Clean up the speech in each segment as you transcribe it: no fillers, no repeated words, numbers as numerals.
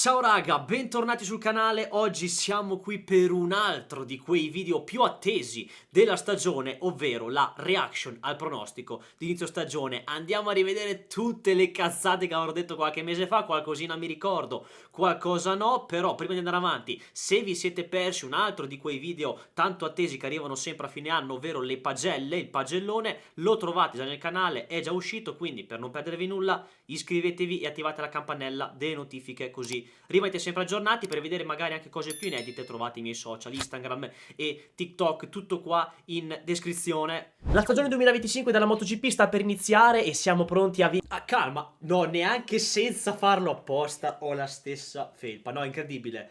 Ciao raga, bentornati sul canale. Oggi siamo qui per un altro di quei video più attesi della stagione, ovvero la reaction al pronostico di inizio stagione. Andiamo a rivedere tutte le cazzate che avevo detto qualche mese fa, qualcosina mi ricordo, qualcosa no, però prima di andare avanti, se vi siete persi un altro di quei video tanto attesi che arrivano sempre a fine anno, ovvero le pagelle, il pagellone, lo trovate già nel canale, è già uscito, quindi per non perdervi nulla iscrivetevi e attivate la campanella delle notifiche, così rimanete sempre aggiornati. Per vedere magari anche cose più inedite trovate i miei social Instagram e TikTok, tutto qua in descrizione. La stagione 2025 della MotoGP sta per iniziare e siamo pronti a calma, no, neanche senza farlo apposta ho la stessa felpa, no, incredibile.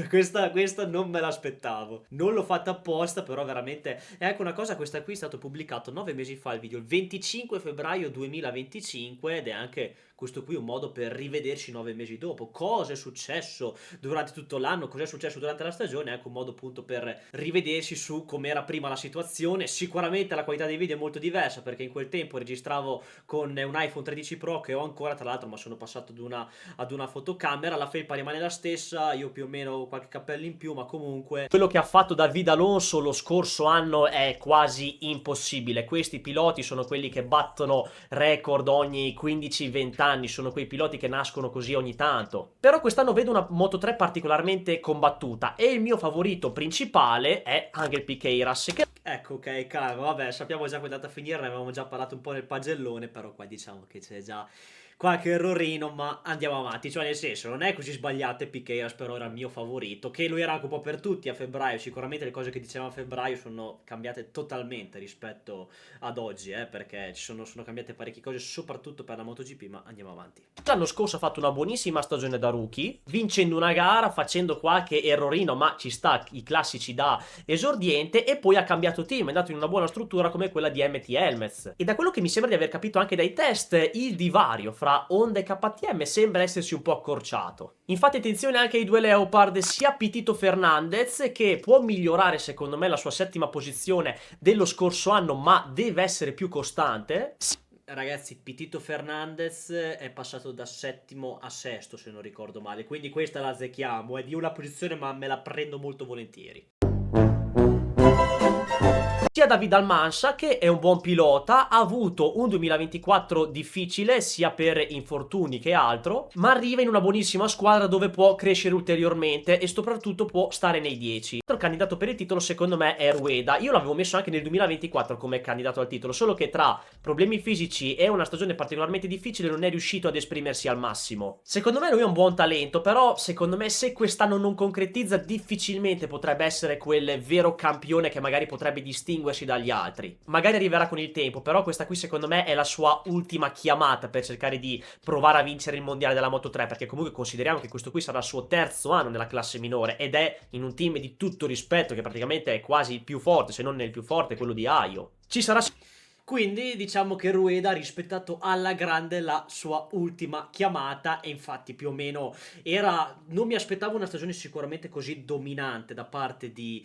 Questa non me l'aspettavo. Non l'ho fatta apposta, però veramente è anche una cosa. Questa qui è stato pubblicato 9 mesi fa il video, il 25 febbraio 2025, ed è anche questo qui un modo per rivederci 9 mesi dopo. Cosa è successo durante tutto l'anno, cosa è successo durante la stagione, è anche un modo appunto per rivedersi su com'era prima la situazione. Sicuramente la qualità dei video è molto diversa, perché in quel tempo registravo con un iPhone 13 Pro che ho ancora tra l'altro, ma sono passato ad una fotocamera. La felpa rimane la stessa, io più o meno qualche cappello in più, ma comunque quello che ha fatto David Alonso lo scorso anno è quasi impossibile. Questi piloti sono quelli che battono record ogni 15-20 anni, sono quei piloti che nascono così ogni tanto. Però quest'anno vedo una Moto3 particolarmente combattuta e il mio favorito principale è Angel Piqueiras, che ecco, ok, calma, vabbè, sappiamo già come è andata a finire, ne avevamo già parlato un po' nel pagellone, però qua diciamo che c'è già qualche errorino, ma andiamo avanti. Cioè, nel senso, non è così sbagliato. Piqueiras però era il mio favorito, che lo era anche un po' per tutti a febbraio. Sicuramente le cose che dicevamo a febbraio sono cambiate totalmente rispetto ad oggi, perché sono cambiate parecchie cose, soprattutto per la MotoGP, ma andiamo avanti. L'anno scorso ha fatto una buonissima stagione da rookie, vincendo una gara, facendo qualche errorino, ma ci sta, i classici da esordiente, e poi ha cambiato team, è andato in una buona struttura come quella di MT Helmets. E da quello che mi sembra di aver capito anche dai test, il divario fra Honda e KTM sembra essersi un po' accorciato. Infatti attenzione anche ai due Leopard, sia Pitito Fernandez, che può migliorare secondo me la sua settima posizione dello scorso anno, ma deve essere più costante. Ragazzi, Pitito Fernandez è passato da settimo a sesto, se non ricordo male, quindi questa la azzecchiamo, è di una posizione ma me la prendo molto volentieri. Sia David Almansa, che è un buon pilota, ha avuto un 2024 difficile sia per infortuni che altro, ma arriva in una buonissima squadra dove può crescere ulteriormente e soprattutto può stare nei 10. L'altro candidato per il titolo secondo me è Rueda. Io l'avevo messo anche nel 2024 come candidato al titolo, solo che tra problemi fisici e una stagione particolarmente difficile non è riuscito ad esprimersi al massimo. Secondo me lui è un buon talento, però secondo me se quest'anno non concretizza difficilmente potrebbe essere quel vero campione che magari potrebbe distinguersi dagli altri. Magari arriverà con il tempo, però questa qui secondo me è la sua ultima chiamata per cercare di provare a vincere il mondiale della Moto3, perché comunque consideriamo che questo qui sarà il suo terzo anno nella classe minore ed è in un team di tutto rispetto che praticamente è quasi il più forte, se non il più forte, quello di Ajo. Ci sarà. Quindi diciamo che Rueda ha rispettato alla grande la sua ultima chiamata, e infatti più o meno non mi aspettavo una stagione sicuramente così dominante da parte di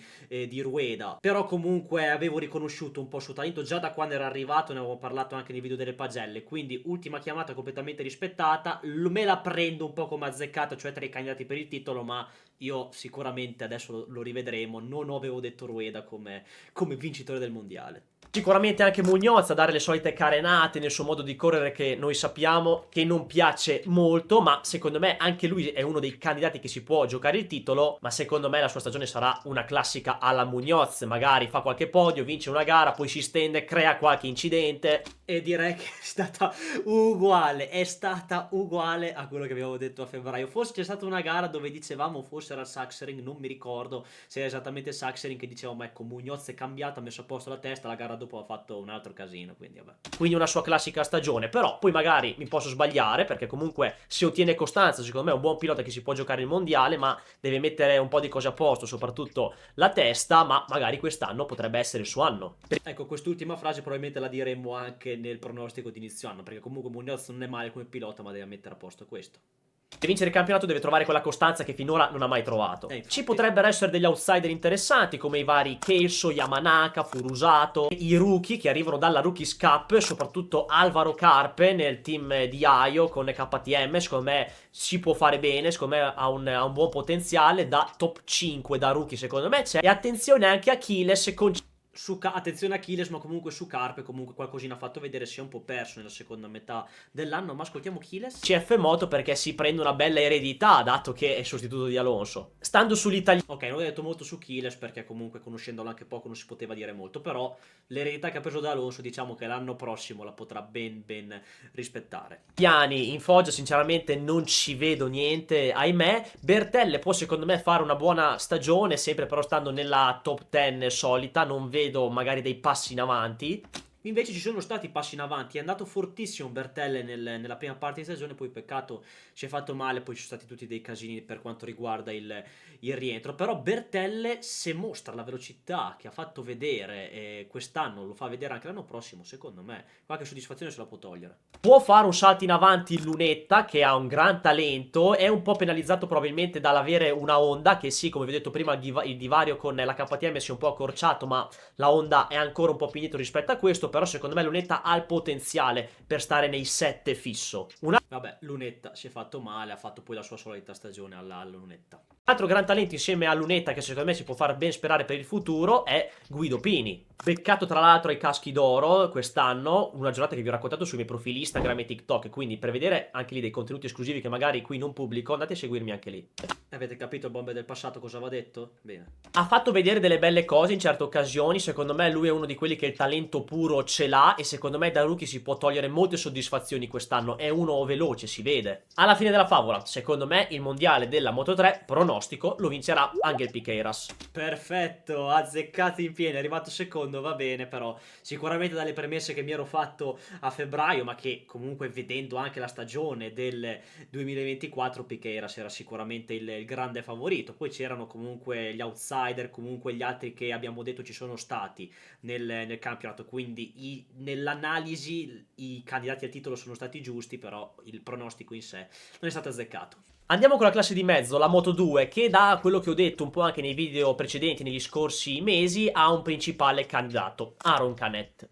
Rueda, però comunque avevo riconosciuto un po' il suo talento già da quando era arrivato, ne avevo parlato anche nei video delle pagelle, quindi ultima chiamata completamente rispettata. Me la prendo un po' come azzeccata, cioè tra i candidati per il titolo, ma io sicuramente adesso lo rivedremo, non avevo detto Rueda come vincitore del mondiale. Sicuramente anche Muñoz a dare le solite carenate nel suo modo di correre, che noi sappiamo che non piace molto, ma secondo me anche lui è uno dei candidati che si può giocare il titolo. Ma secondo me la sua stagione sarà una classica alla Muñoz, magari fa qualche podio, vince una gara, poi si stende, crea qualche incidente, e direi che è stata uguale a quello che abbiamo detto a febbraio. Forse c'è stata una gara dove dicevamo, forse era Sachsenring, non mi ricordo se era esattamente Sachsenring, che dicevamo ecco Muñoz è cambiato, ha messo a posto la testa, la gara dopo ha fatto un altro casino, quindi vabbè. Quindi una sua classica stagione, però poi magari mi posso sbagliare, perché comunque se ottiene costanza secondo me è un buon pilota che si può giocare il mondiale, ma deve mettere un po' di cose a posto, soprattutto la testa, ma magari quest'anno potrebbe essere il suo anno. Ecco, quest'ultima frase probabilmente la diremmo anche nel pronostico di inizio anno, perché comunque Muñoz non è male come pilota, ma deve mettere a posto questo. Per vincere il campionato deve trovare quella costanza che finora non ha mai trovato. Ci potrebbero essere degli outsider interessanti come i vari Keiso, Yamanaka, Furusato, i rookie che arrivano dalla Rookies Cup, soprattutto Alvaro Carpe nel team di Aio con KTM, secondo me si può fare bene, secondo me ha un buon potenziale, da top 5 da rookie secondo me c'è. E attenzione anche a Achilles con... Attenzione a Achilles, ma comunque su Carpe comunque qualcosina ha fatto vedere, si è un po' perso nella seconda metà dell'anno, ma ascoltiamo Achilles. CF Moto perché si prende una bella eredità dato che è sostituto di Alonso. Stando sull'italiano... Ok, non ho detto molto su Achilles perché comunque conoscendolo anche poco non si poteva dire molto, però l'eredità che ha preso da Alonso diciamo che l'anno prossimo la potrà ben rispettare. Piani in Foggia sinceramente non ci vedo niente, ahimè. Bertelle può secondo me fare una buona stagione, sempre però stando nella top 10 solita, non vedo magari dei passi in avanti. Invece ci sono stati passi in avanti, è andato fortissimo Bertelle nella prima parte di stagione, poi peccato si è fatto male, poi ci sono stati tutti dei casini per quanto riguarda il rientro, però Bertelle se mostra la velocità che ha fatto vedere quest'anno, lo fa vedere anche l'anno prossimo, secondo me qualche soddisfazione se la può togliere. Può fare un salto in avanti Lunetta che ha un gran talento, è un po' penalizzato probabilmente dall'avere una Honda che sì, come vi ho detto prima il divario con la KTM si è un po' accorciato, ma la Honda è ancora un po' più indietro rispetto a questo, però secondo me Lunetta ha il potenziale per stare nei 7 fisso. Vabbè, Lunetta si è fatto male, ha fatto poi la sua solita stagione alla Lunetta. Altro gran talento insieme a Lunetta che secondo me si può far ben sperare per il futuro è Guido Pini. Beccato tra l'altro ai caschi d'oro quest'anno, una giornata che vi ho raccontato sui miei profili Instagram e TikTok, quindi per vedere anche lì dei contenuti esclusivi che magari qui non pubblico, andate a seguirmi anche lì. Avete capito il bombe del passato cosa aveva detto? Bene. Ha fatto vedere delle belle cose in certe occasioni, secondo me lui è uno di quelli che il talento puro ce l'ha e secondo me da rookie si può togliere molte soddisfazioni quest'anno, è uno veloce, si vede. Alla fine della favola, secondo me il mondiale della Moto3, pronostico, lo vincerà Angel Piqueiras. Perfetto, azzeccati in pieno, è arrivato secondo, va bene, però sicuramente dalle premesse che mi ero fatto a febbraio, ma che comunque vedendo anche la stagione del 2024 Piqueiras era sicuramente il grande favorito. Poi c'erano comunque gli outsider, comunque gli altri che abbiamo detto ci sono stati nel campionato, quindi nell'analisi i candidati al titolo sono stati giusti, però il pronostico in sé non è stato azzeccato. Andiamo con la classe di mezzo, la Moto 2, che da quello che ho detto un po' anche nei video precedenti, negli scorsi mesi, ha un principale candidato, Aron Canet.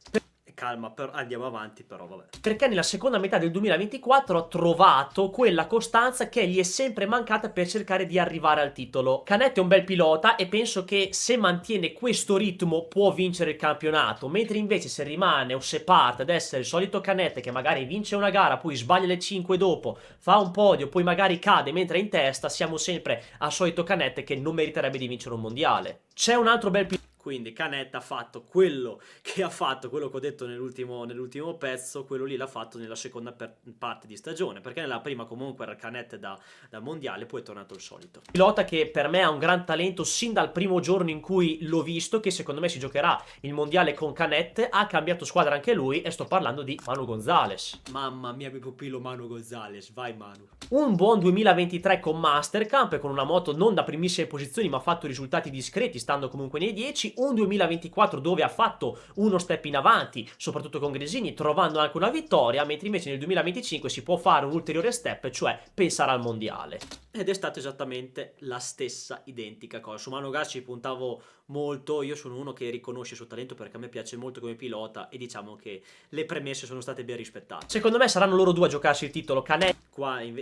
Calma, andiamo avanti, però vabbè. Perché nella seconda metà del 2024 ha trovato quella costanza che gli è sempre mancata per cercare di arrivare al titolo. Canet è un bel pilota e penso che se mantiene questo ritmo può vincere il campionato, mentre invece se rimane o se parte ad essere il solito Canet che magari vince una gara, poi sbaglia le 5 dopo, fa un podio, poi magari cade mentre è in testa, siamo sempre al solito Canet che non meriterebbe di vincere un mondiale. C'è un altro bel pilota. Quindi Canet ha fatto quello che ha fatto, quello che ho detto nell'ultimo pezzo, quello lì l'ha fatto nella seconda parte di stagione, perché nella prima comunque era Canet da mondiale, poi è tornato il solito. Pilota che per me ha un gran talento sin dal primo giorno in cui l'ho visto, che secondo me si giocherà il mondiale con Canet, ha cambiato squadra anche lui e sto parlando di Manu Gonzalez. Mamma mia, mio pupillo Manu Gonzalez, vai Manu. Un buon 2023 con Mastercamp, con una moto non da primissime posizioni ma ha fatto risultati discreti stando comunque nei 10, un 2024 dove ha fatto uno step in avanti, soprattutto con Gresini, trovando anche una vittoria, mentre invece nel 2025 si può fare un ulteriore step, cioè pensare al mondiale. Ed è stata esattamente la stessa identica cosa. Su Manu Gas ci puntavo molto, io sono uno che riconosce il suo talento perché a me piace molto come pilota e diciamo che le premesse sono state ben rispettate. Secondo me saranno loro due a giocarsi il titolo, Canet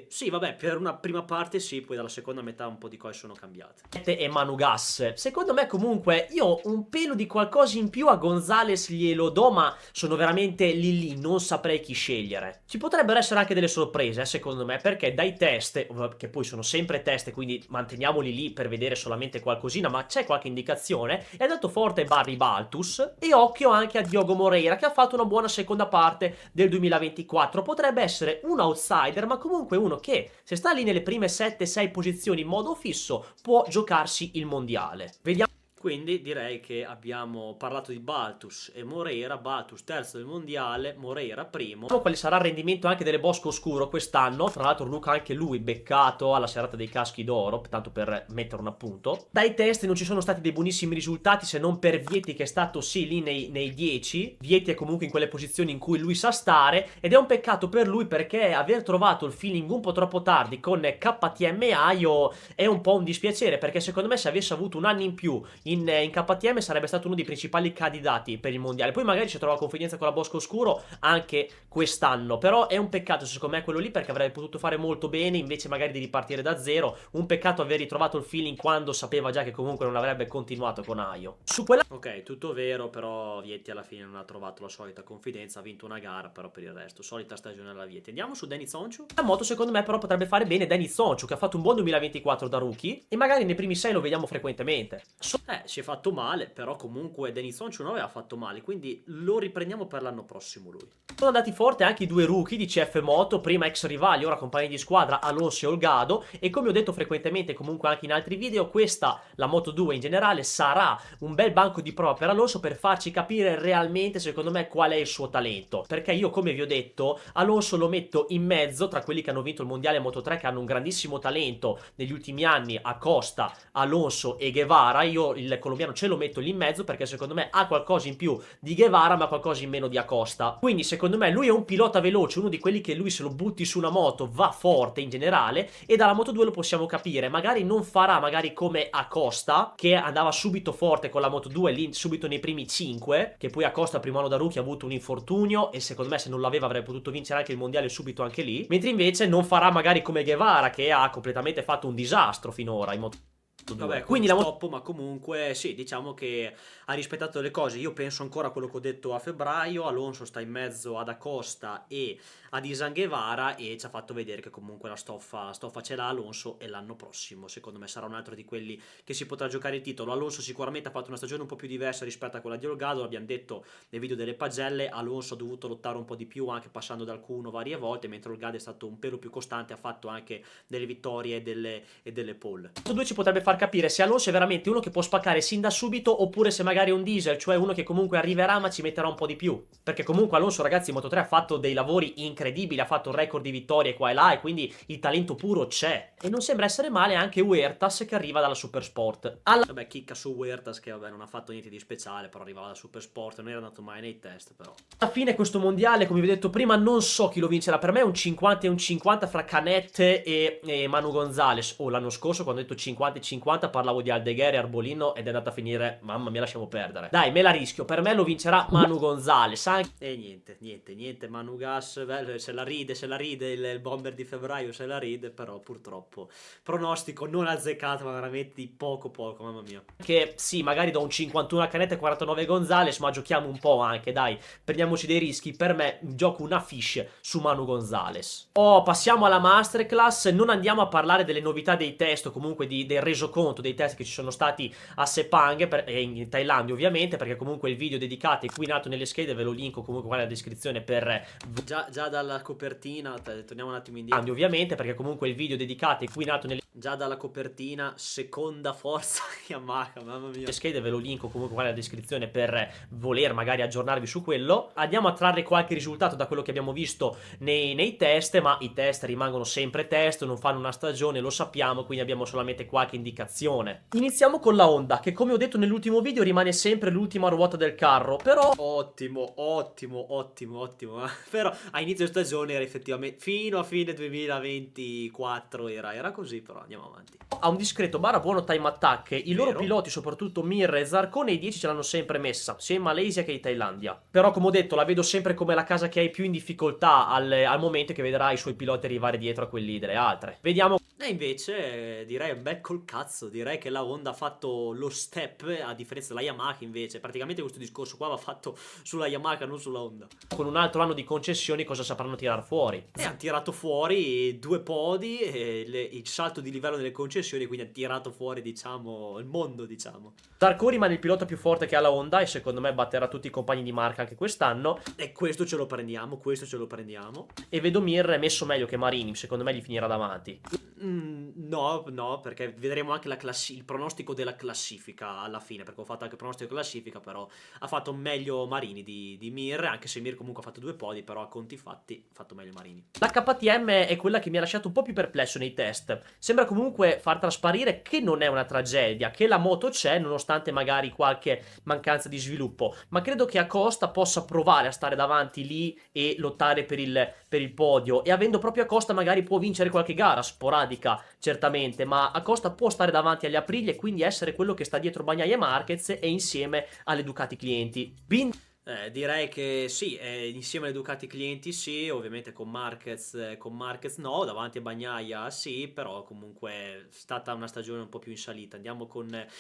sì, vabbè, per una prima parte sì, poi dalla seconda metà un po' di cose sono cambiate. E Manu Gas. Secondo me comunque io un pelo di qualcosa in più a Gonzalez glielo do, ma sono veramente lì, non saprei chi scegliere. Ci potrebbero essere anche delle sorprese, secondo me, perché dai test, che poi sono sempre test, quindi manteniamoli lì per vedere solamente qualcosina, ma c'è qualche indicazione, è andato forte Barry Baltus e occhio anche a Diogo Moreira che ha fatto una buona seconda parte del 2024. Potrebbe essere un outsider, ma comunque uno che se sta lì nelle prime 7-6 posizioni in modo fisso può giocarsi il mondiale. Vediamo. Quindi direi che abbiamo parlato di Baltus e Moreira. Baltus terzo del mondiale, Moreira primo. Quale sarà il rendimento anche delle Bosco Oscuro quest'anno? Tra l'altro Luca anche lui beccato alla serata dei caschi d'oro, tanto per mettere un appunto. Dai test non ci sono stati dei buonissimi risultati, se non per Vieti, che è stato sì lì nei 10. Vieti è comunque in quelle posizioni in cui lui sa stare, ed è un peccato per lui perché aver trovato il feeling un po' troppo tardi con KTM Aio è un po' un dispiacere, perché secondo me se avesse avuto un anno in più in KTM sarebbe stato uno dei principali candidati per il mondiale. Poi magari ci trova confidenza con la Bosco Oscuro anche quest'anno, però è un peccato secondo me quello lì, perché avrebbe potuto fare molto bene invece magari di ripartire da zero. Un peccato aver ritrovato il feeling quando sapeva già che comunque non avrebbe continuato con Aio. Su quella Ok, tutto vero, però Vietti alla fine non ha trovato la solita confidenza, ha vinto una gara, però per il resto solita stagione alla Vietti. Andiamo su Danny Zonchu. la moto secondo me però potrebbe fare bene Danny Zonchu, che ha fatto un buon 2024 da rookie e magari nei primi 6 lo vediamo frequentemente. Si è fatto male, però comunque Danny Zonchu non aveva fatto male, quindi lo riprendiamo per l'anno prossimo lui. Sono andati forte anche i due rookie di CF Moto, prima ex rivali, ora compagni di squadra, Alonso e Olgado, e come ho detto frequentemente comunque anche in altri video, questa, la Moto 2 in generale, sarà un bel banco di prova per Alonso per farci capire realmente secondo me qual è il suo talento, perché io come vi ho detto Alonso lo metto in mezzo tra quelli che hanno vinto il mondiale Moto 3, che hanno un grandissimo talento negli ultimi anni, Acosta, Alonso e Guevara. Io il colombiano ce lo metto lì in mezzo perché secondo me ha qualcosa in più di Guevara ma qualcosa in meno di Acosta, quindi secondo me lui è un pilota veloce, uno di quelli che lui se lo butti su una moto va forte in generale, e dalla Moto 2 lo possiamo capire. Magari non farà magari come Acosta, che andava subito forte con la Moto 2 lì subito nei primi 5, che poi Acosta primo anno da rookie ha avuto un infortunio e secondo me se non l'aveva avrebbe potuto vincere anche il mondiale subito anche lì, mentre invece non farà magari come Guevara, che ha completamente fatto un disastro finora in Moto 2. Vabbè, Quindi quindi la stop, ma comunque sì, diciamo che ha rispettato le cose. Io penso ancora a quello che ho detto a febbraio. Alonso sta in mezzo ad Acosta e ad Isan Guevara e ci ha fatto vedere che comunque la stoffa ce l'ha Alonso, e l'anno prossimo secondo me sarà un altro di quelli che si potrà giocare il titolo. Alonso sicuramente ha fatto una stagione un po' più diversa rispetto a quella di Olgado, l'abbiamo detto nei video delle pagelle. Alonso ha dovuto lottare un po' di più anche passando dal Q1 varie volte, mentre Olgado è stato un pelo più costante, ha fatto anche delle vittorie e delle pole. Moto 2 ci potrebbe far capire se Alonso è veramente uno che può spaccare sin da subito, oppure se magari è un diesel, cioè uno che comunque arriverà ma ci metterà un po' di più. Perché comunque Alonso, ragazzi, in Moto 3 ha fatto dei lavori incredibili, ha fatto un record di vittorie qua e là, e quindi il talento puro c'è. E non sembra essere male anche Huertas, che arriva dalla Supersport. Vabbè, chicca su Huertas, che vabbè non ha fatto niente di speciale, però arrivava da Supersport, non era andato mai nei test però. Alla fine questo mondiale, come vi ho detto prima, non so chi lo vincerà. Per me è un 50 e un 50 fra Canet e Manu Gonzalez. L'anno scorso quando ho detto 50 e 50 parlavo di Aldeguer e Arbolino ed è andata a finire, mamma mia, lasciamo perdere. Dai, me la rischio, per me lo vincerà Manu Gonzalez. E niente, Manu Gas, se la ride, il bomber di febbraio se la ride, però purtroppo pronostico non azzeccato, ma veramente di poco, mamma mia. Che sì, magari do un 51 a Canet e 49 Gonzalez, ma giochiamo un po' anche, dai, prendiamoci dei rischi. Per me gioco una fish su Manu Gonzalez. Passiamo alla masterclass. Non andiamo a parlare delle novità dei test, o comunque del resoconto dei test che ci sono stati a Sepang e in Thailandia ovviamente, perché comunque il video dedicato è qui in alto nelle schede, ve lo linko comunque qua nella descrizione per già dalla copertina, torniamo un attimo indietro, ovviamente, perché comunque il video dedicato è qui in alto nelle già dalla copertina, seconda forza Yamaha, mamma mia. le schede, ve lo linko comunque qua nella descrizione per voler magari aggiornarvi su quello. Andiamo a trarre qualche risultato da quello che abbiamo visto nei test, ma i test rimangono sempre test, non fanno una stagione, lo sappiamo, quindi abbiamo solamente qualche indicazione. Iniziamo con la Honda, che come ho detto nell'ultimo video rimane sempre l'ultima ruota del carro, però ottimo. Però a inizio stagione era effettivamente, fino a fine 2024 era così, però andiamo avanti. ha un discreto barra buono time attack. I loro Vero. piloti, soprattutto Mir e Zarcone, i 10 ce l'hanno sempre messa, sia in Malaysia che in Thailandia. Però come ho detto la vedo sempre come la casa che hai più in difficoltà al momento, che vedrà i suoi piloti arrivare dietro a quelli delle altre. Vediamo. E invece direi un bel col cazzo, direi che la Honda ha fatto lo step, a differenza della Yamaha invece, praticamente questo discorso qua va fatto sulla Yamaha, non sulla Honda. Con un altro anno di concessioni cosa sapranno tirar fuori? E hanno tirato fuori 2 podi, il salto di livello delle concessioni, quindi hanno tirato fuori, diciamo, il mondo, diciamo. Zarco rimane il pilota più forte che ha la Honda e secondo me batterà tutti i compagni di marca anche quest'anno. E questo ce lo prendiamo, E vedo Mir messo meglio che Marini, secondo me gli finirà davanti. No, no, perché vedremo anche il pronostico della classifica alla fine, perché ho fatto anche il pronostico della classifica, però ha fatto meglio Marini di Mir, anche se Mir comunque ha fatto 2 podi, però a conti fatti ha fatto meglio Marini. La KTM è quella che mi ha lasciato un po' più perplesso nei test. Sembra comunque far trasparire che non è una tragedia, che la moto c'è nonostante magari qualche mancanza di sviluppo, ma credo che Acosta possa provare a stare davanti lì e lottare per il podio, e avendo proprio Acosta magari può vincere qualche gara sporadica, certamente, ma Acosta può stare davanti agli Aprilia e quindi essere quello che sta dietro Bagnaia e Marquez e insieme alle Ducati clienti. Direi che sì, insieme alle Ducati clienti sì, ovviamente con Marquez no, davanti a Bagnaia sì, però comunque è stata una stagione un po' più in salita. Andiamo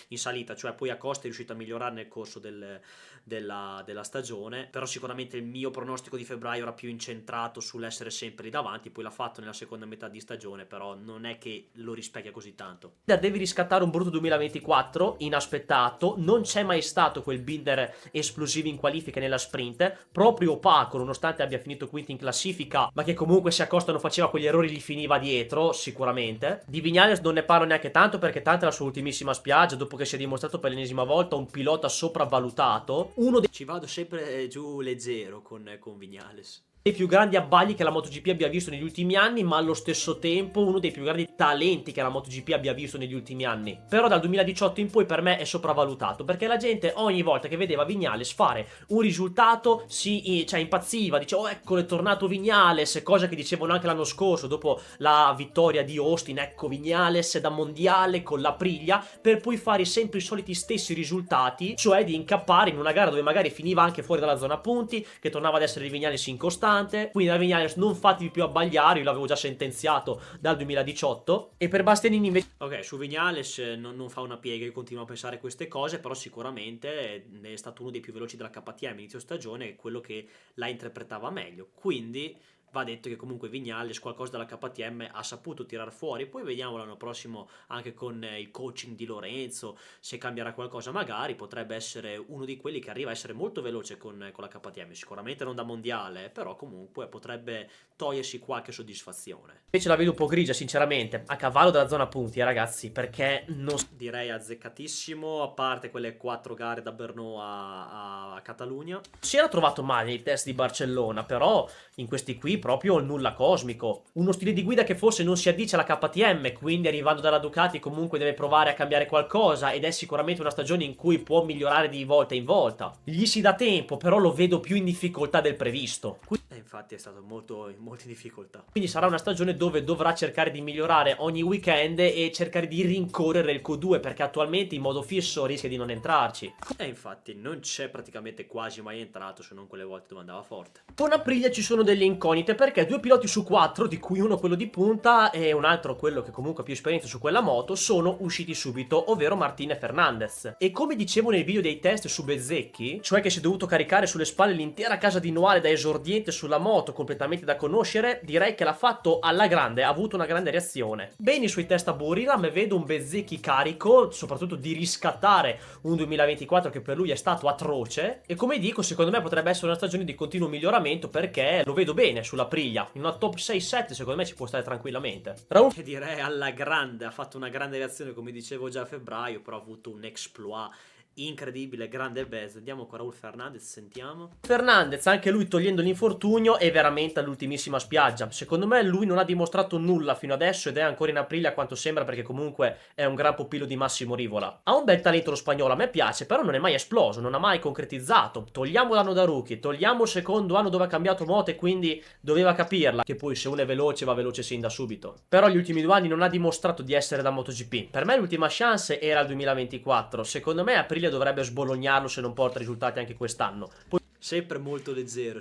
in salita, cioè poi Acosta è riuscito a migliorare nel corso della stagione, però sicuramente il mio pronostico di febbraio era più incentrato sull'essere sempre lì davanti, poi l'ha fatto nella seconda metà di stagione, però non è che lo rispecchia così tanto. Devi riscattare un brutto 2024 inaspettato, non c'è mai stato quel Binder esplosivo in qualifica nella sprint, proprio opaco nonostante abbia finito quinto in classifica, ma che comunque se Acosta non faceva quegli errori li finiva dietro sicuramente. Di Vignales non ne parlo neanche tanto perché tanto è la sua ultimissima spiaggia, dopo che si è dimostrato per l'ennesima volta un pilota sopravvalutato, uno Ci vado sempre giù leggero con Vignales. dei più grandi abbagli che la MotoGP abbia visto negli ultimi anni, ma allo stesso tempo uno dei più grandi talenti che la MotoGP abbia visto negli ultimi anni. Però dal 2018 in poi per me è sopravvalutato, perché la gente ogni volta che vedeva Vignales fare un risultato cioè impazziva, dice oh eccolo è tornato Vignales, cosa che dicevano anche l'anno scorso dopo la vittoria di Austin, ecco Vignales da mondiale con la Priglia, per poi fare sempre i soliti stessi risultati, cioè di incappare in una gara dove magari finiva anche fuori dalla zona punti, che tornava ad essere il Vignales incostante. Quindi da Vignales non fatevi più abbagliare, io l'avevo già sentenziato dal 2018. E per Bastianini invece Ok, su Vignales non fa una piega, io continuo a pensare queste cose, però sicuramente è stato uno dei più veloci della KTM inizio stagione, è quello che la interpretava meglio. Quindi va detto che comunque Vignales qualcosa dalla KTM ha saputo tirar fuori. Poi vediamo l'anno prossimo anche con il coaching di Lorenzo, se cambierà qualcosa magari, potrebbe essere uno di quelli che arriva a essere molto veloce con la KTM, sicuramente non da mondiale, però comunque potrebbe togliersi qualche soddisfazione. la vedo un po' grigia sinceramente, a cavallo della zona punti ragazzi, perché non Direi azzeccatissimo, a parte quelle 4 gare da Brno a Catalogna. si era trovato male nei test di Barcellona, però in questi qui proprio il nulla cosmico. Uno stile di guida che forse non si addice alla KTM, quindi arrivando dalla Ducati comunque deve provare a cambiare qualcosa ed è sicuramente una stagione in cui può migliorare di volta in volta. Gli si dà tempo, però lo vedo più in difficoltà del previsto. Infatti è stato molto in difficoltà. Quindi sarà una stagione dove dovrà cercare di migliorare ogni weekend e cercare di rincorrere il Q2 perché attualmente in modo fisso rischia di non entrarci. E infatti non c'è praticamente quasi mai entrato, se non quelle volte dove andava forte. Con Aprilia ci sono delle incognite perché 2 piloti su 4, di cui uno quello di punta e un altro quello che comunque ha più esperienza su quella moto, sono usciti subito, ovvero Martin e Fernandez. E come dicevo nel video dei test su Bezzecchi, cioè che si è dovuto caricare sulle spalle l'intera casa di Noale da esordiente sulla moto completamente da conoscere, direi che l'ha fatto alla grande, ha avuto una grande reazione. Bene i suoi test a Buriram, vedo un Bezzecchi carico, soprattutto di riscattare un 2024 che per lui è stato atroce, e come dico secondo me potrebbe essere una stagione di continuo miglioramento perché lo vedo bene sulla Priglia, in una top 6-7 secondo me ci può stare tranquillamente. Raul Che direi alla grande, ha fatto una grande reazione come dicevo già a febbraio, però ha avuto un exploit incredibile, grande best. Andiamo con Raul Fernandez, sentiamo. Fernandez, anche lui togliendo l'infortunio, è veramente all'ultimissima spiaggia. Secondo me lui non ha dimostrato nulla fino adesso ed è ancora in aprile a quanto sembra perché comunque è un gran pupillo di Massimo Rivola. Ha un bel talento lo spagnolo, a me piace, però non è mai esploso, non ha mai concretizzato. Togliamo l'anno da rookie, togliamo il secondo anno dove ha cambiato moto e quindi doveva capirla, che poi se uno è veloce va veloce sin da subito. Però gli ultimi 2 anni non ha dimostrato di essere da MotoGP. Per me l'ultima chance era il 2024, secondo me aprile dovrebbe sbolognarlo se non porta risultati anche quest'anno. Sempre molto leggero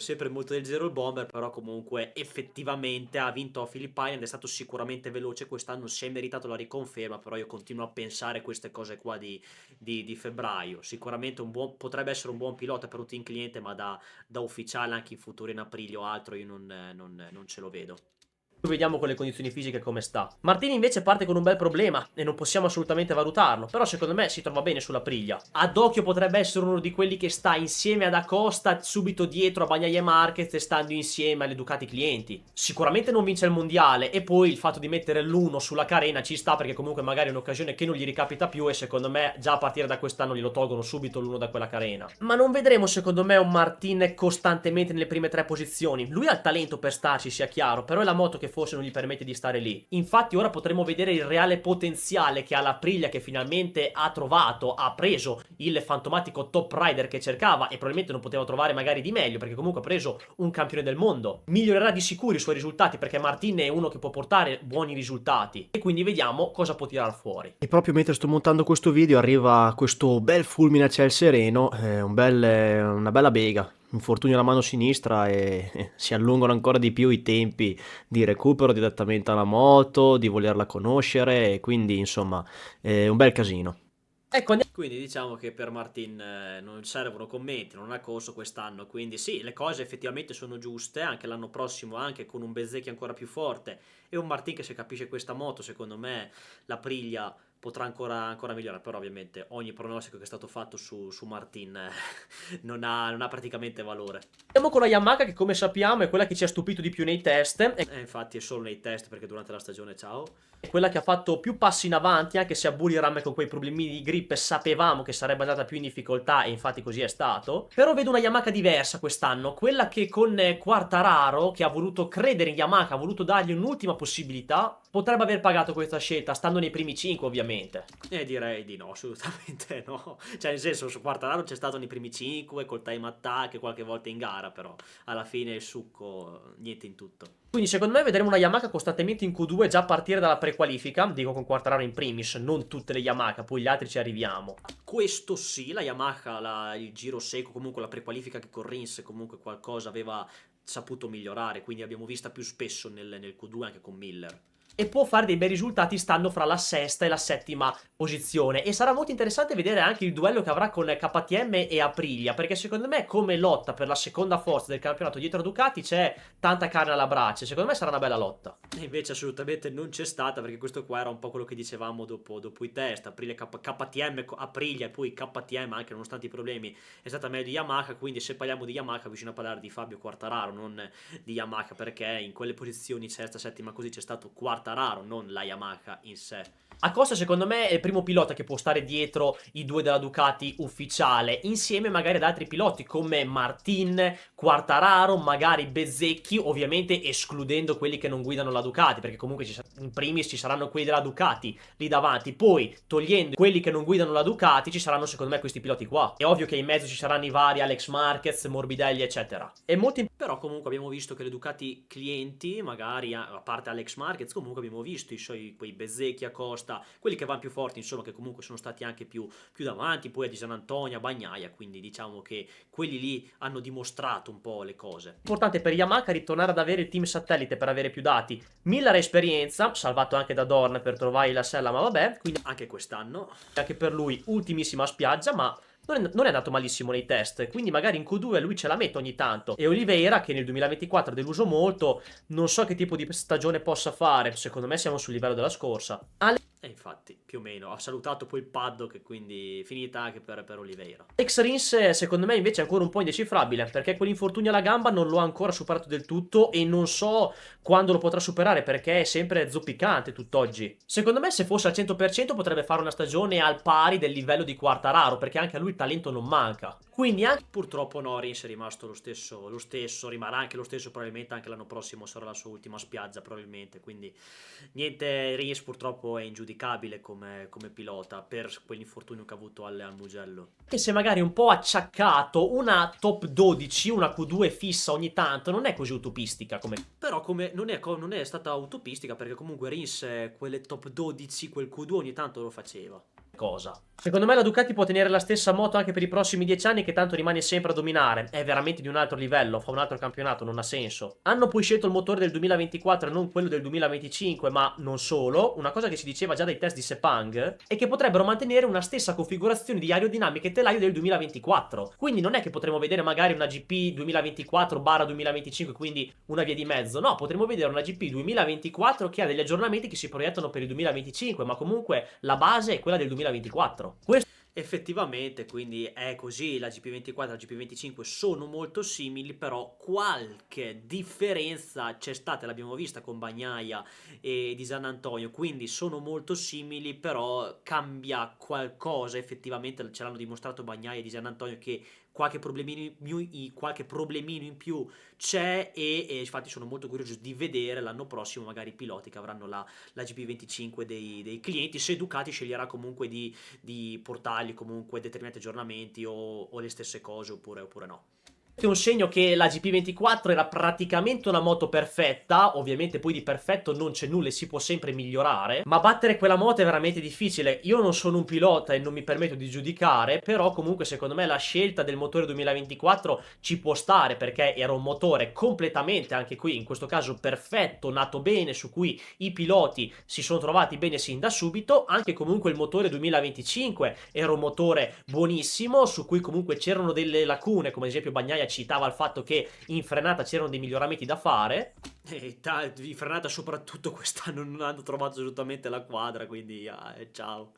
il bomber, però comunque effettivamente ha vinto a Phillip Island, è stato sicuramente veloce quest'anno, si è meritato la riconferma, però io continuo a pensare queste cose qua di febbraio. Sicuramente potrebbe essere un buon pilota per un team cliente, ma da ufficiale anche in futuro in aprile o altro io non ce lo vedo. Vediamo con le condizioni fisiche come sta. Martini invece parte con un bel problema e non possiamo assolutamente valutarlo, però secondo me si trova bene sulla Aprilia. Ad occhio potrebbe essere uno di quelli che sta insieme ad Acosta subito dietro a Bagnaia Marquez e stando insieme alle Ducati clienti. Sicuramente non vince il mondiale e poi il fatto di mettere l'uno sulla carena ci sta perché comunque magari è un'occasione che non gli ricapita più e secondo me già a partire da quest'anno glielo tolgono subito l'uno da quella carena. Ma non vedremo secondo me un Martin costantemente nelle prime 3 posizioni. Lui ha il talento per starci, sia chiaro, però è la moto che forse non gli permette di stare lì. Infatti ora potremo vedere il reale potenziale che ha l'Aprilia, che finalmente ha trovato, ha preso il fantomatico top rider che cercava e probabilmente non poteva trovare magari di meglio perché comunque ha preso un campione del mondo. Migliorerà di sicuro i suoi risultati perché Martin è uno che può portare buoni risultati e quindi vediamo cosa può tirare fuori. E proprio mentre sto montando questo video arriva questo bel fulmine a ciel sereno, una bella bega. Infortunio alla mano sinistra e si allungano ancora di più i tempi di recupero, di adattamento alla moto, di volerla conoscere e quindi insomma un bel casino. Ecco, Quindi diciamo che per Martin non servono commenti, non ha corso quest'anno, quindi sì, le cose effettivamente sono giuste, anche l'anno prossimo, anche con un Bezzecchi ancora più forte e un Martin che se capisce questa moto, secondo me l'Aprilia potrà ancora migliorare, però ovviamente ogni pronostico che è stato fatto su Martin non ha praticamente valore. andiamo con la Yamaha che come sappiamo è quella che ci ha stupito di più nei test E infatti è solo nei test perché durante la stagione ciao. è quella che ha fatto più passi in avanti, anche se a Buriram con quei problemi di grip sapevamo che sarebbe andata più in difficoltà e infatti così è stato. Però vedo una Yamaha diversa quest'anno, quella che con Quartararo, che ha voluto credere in Yamaha, ha voluto dargli un'ultima possibilità, potrebbe aver pagato questa scelta, stando nei primi 5 ovviamente. E direi di no, assolutamente no. Cioè, nel senso, su Quartararo c'è stato nei primi 5 col time attack e qualche volta in gara, però alla fine il succo, niente in tutto. Quindi secondo me vedremo una Yamaha costantemente in Q2 già a partire dalla prequalifica, dico con Quartararo in primis, non tutte le Yamaha, poi gli altri ci arriviamo. Questo sì, la Yamaha, il giro secco, comunque la prequalifica che con Rins comunque qualcosa aveva saputo migliorare, quindi abbiamo vista più spesso nel Q2 anche con Miller. E può fare dei bei risultati stando fra la sesta e la settima posizione. E sarà molto interessante vedere anche il duello che avrà con KTM e Aprilia, perché secondo me come lotta per la seconda forza del campionato dietro a Ducati c'è tanta carne alla brace, secondo me sarà una bella lotta. E invece assolutamente non c'è stata, perché questo qua era un po' quello che dicevamo dopo i test. KTM, Aprilia e poi KTM, anche nonostante i problemi, è stata meglio di Yamaha, quindi se parliamo di Yamaha bisogna parlare di Fabio Quartararo, non di Yamaha, perché in quelle posizioni sesta, settima così c'è stato Quartararo, non la Yamaha in sé. Acosta secondo me è il primo pilota che può stare dietro i due della Ducati ufficiale, insieme magari ad altri piloti come Martin, Quartararo, magari Bezzecchi, ovviamente escludendo quelli che non guidano la Ducati, perché comunque in primis ci saranno quelli della Ducati lì davanti, poi togliendo quelli che non guidano la Ducati ci saranno secondo me questi piloti qua. È ovvio che in mezzo ci saranno i vari Alex Marquez, Morbidelli eccetera. Però comunque abbiamo visto che le Ducati clienti, magari a parte Alex Marquez, comunque abbiamo visto quei Bezzecchi, Acosta, quelli che vanno più forti, insomma, che comunque sono stati anche più davanti, poi a Di San Antonio, a Bagnaia, quindi diciamo che quelli lì hanno dimostrato un po' le cose. Importante per Yamaha ritornare ad avere il team satellite per avere più dati. Miller ha esperienza, salvato anche da Dorn per trovare la sella, ma vabbè, quindi Anche quest'anno. anche per lui ultimissima spiaggia, ma non è andato malissimo nei test, quindi magari in Q2 lui ce la mette ogni tanto. E Oliveira, che nel 2024 ha deluso molto, non so che tipo di stagione possa fare, secondo me siamo sul livello della scorsa. E infatti, più o meno, ha salutato poi il paddock, quindi finita anche per Oliveira. Alex Rins secondo me invece è ancora un po' indecifrabile, perché quell'infortunio alla gamba non lo ha ancora superato del tutto e non so quando lo potrà superare, perché è sempre zoppicante tutt'oggi. Secondo me se fosse al 100% potrebbe fare una stagione al pari del livello di Quartararo, perché anche a lui il talento non manca. Quindi anche Purtroppo no, Rins è rimasto lo stesso, rimarrà anche lo stesso, probabilmente anche l'anno prossimo sarà la sua ultima spiaggia, probabilmente, quindi niente, Rins purtroppo è ingiudicabile come pilota per quell'infortunio che ha avuto al Mugello. che se magari un po' acciaccato, una top 12, una Q2 fissa ogni tanto, non è così utopistica come... Però non è stata utopistica, perché comunque Rins quelle top 12, quel Q2 ogni tanto lo faceva. cosa. Secondo me la Ducati può tenere la stessa moto anche per i prossimi 10 anni, che tanto rimane sempre a dominare. È veramente di un altro livello, fa un altro campionato, non ha senso. Hanno poi scelto il motore del 2024 e non quello del 2025, ma non solo. Una cosa che si diceva già dai test di Sepang è che potrebbero mantenere una stessa configurazione di aerodinamica e telaio del 2024. Quindi non è che potremo vedere magari una GP 2024/2025, quindi una via di mezzo. No, potremo vedere una GP 2024 che ha degli aggiornamenti che si proiettano per il 2025, ma comunque la base è quella del 2024. Questo Effettivamente, quindi è così, la GP24 e la GP25 sono molto simili, però qualche differenza c'è stata, l'abbiamo vista con Bagnaia e di San Antonio, quindi sono molto simili, però cambia qualcosa, effettivamente ce l'hanno dimostrato Bagnaia e di San Antonio che qualche problemino in più c'è e infatti sono molto curioso di vedere l'anno prossimo magari i piloti che avranno la GP25 dei clienti, se Ducati sceglierà comunque di portargli comunque determinati aggiornamenti o le stesse cose oppure no. è un segno che la GP24 era praticamente una moto perfetta. Ovviamente poi di perfetto non c'è nulla e si può sempre migliorare, ma battere quella moto è veramente difficile. Io non sono un pilota e non mi permetto di giudicare, però comunque secondo me la scelta del motore 2024 ci può stare, perché era un motore completamente, anche qui in questo caso perfetto, nato bene, su cui i piloti si sono trovati bene sin da subito. Anche comunque il motore 2025 era un motore buonissimo, su cui comunque c'erano delle lacune, come ad esempio Bagnaia citava il fatto che in frenata c'erano dei miglioramenti da fare. E in frenata soprattutto quest'anno non hanno trovato assolutamente la quadra, quindi ciao.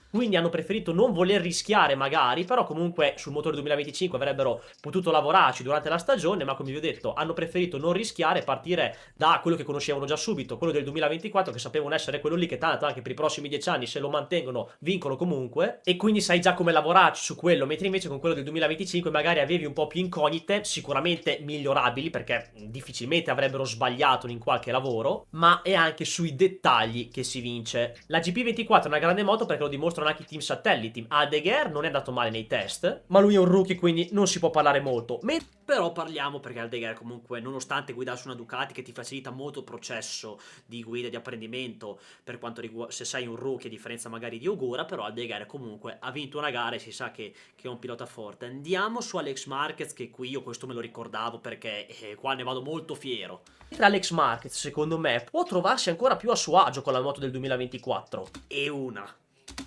Quindi hanno preferito non voler rischiare magari, però comunque sul motore 2025 avrebbero potuto lavorarci durante la stagione, ma come vi ho detto hanno preferito non rischiare e partire da quello che conoscevano già subito, quello del 2024, che sapevano essere quello lì che tanto anche per i prossimi 10 anni, se lo mantengono, vincono comunque, e quindi sai già come lavorarci su quello, mentre invece con quello del 2025 magari avevi un po' più incognite, sicuramente migliorabili, perché difficilmente avrebbero sbagliato in qualche lavoro, ma è anche sui dettagli che si vince. La GP24 è una grande moto perché lo dimostrano anche i team satelliti. Aldeguer non è andato male nei test, ma lui è un rookie, quindi non si può parlare molto. Però parliamo, perché Aldeguer comunque, nonostante guidasse una Ducati che ti facilita molto il processo di guida, di apprendimento, per quanto riguarda se sei un rookie, a differenza magari di Ogura, però Aldeguer comunque ha vinto una gara e si sa che è un pilota forte. Andiamo su Alex Marquez, che qui io questo me lo ricordavo perché qua ne vado molto fiero. Alex Marquez, secondo me, può trovarsi ancora più a suo agio con la moto del 2024. E una.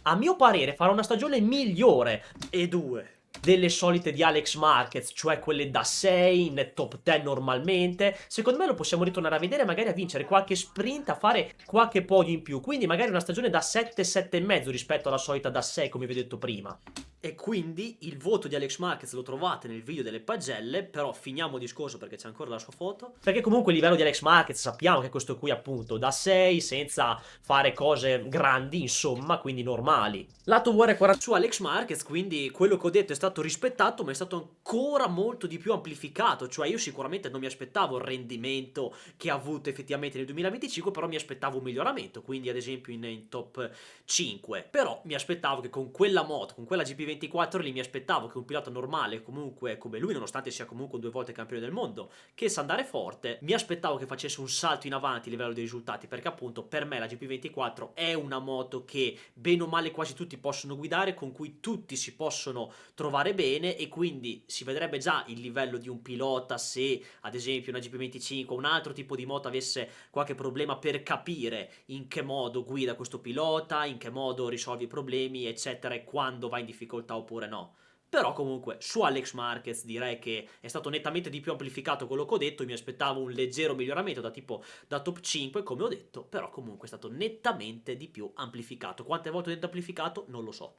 A mio parere farà una stagione migliore E due. delle solite di Alex Marquez, cioè quelle da 6 nel top 10 normalmente. Secondo me lo possiamo ritornare a vedere, magari a vincere qualche sprint, a fare qualche podio in più, quindi magari una stagione da 7, 7,5 rispetto alla solita da 6 come vi ho detto prima. E quindi il voto di Alex Marquez lo trovate nel video delle pagelle, però finiamo il discorso perché c'è ancora la sua foto. Perché comunque il livello di Alex Marquez sappiamo che questo qui appunto da 6, senza fare cose grandi, insomma, quindi normali. Lato VR40 Su Alex Marquez, quindi quello che ho detto è stato rispettato, ma è stato ancora molto di più amplificato. Cioè io sicuramente non mi aspettavo il rendimento che ha avuto effettivamente nel 2025, però mi aspettavo un miglioramento, quindi ad esempio in top 5. Però mi aspettavo che con quella moto, con quella GP24 lì, mi aspettavo che un pilota normale comunque come lui, nonostante sia comunque 2 volte campione del mondo, che sa andare forte, mi aspettavo che facesse un salto in avanti a livello dei risultati, perché appunto per me la GP24 è una moto che bene o male quasi tutti possono guidare, con cui tutti si possono trovare bene, e quindi si vedrebbe già il livello di un pilota se ad esempio una GP25 o un altro tipo di moto avesse qualche problema, per capire in che modo guida questo pilota, in che modo risolve i problemi eccetera, e quando va in difficoltà oppure no. Però comunque su Alex Marquez direi che è stato nettamente di più amplificato quello che ho detto. Mi aspettavo un leggero miglioramento da top 5 come ho detto, però comunque è stato nettamente di più amplificato. Quante volte ho detto amplificato non lo so.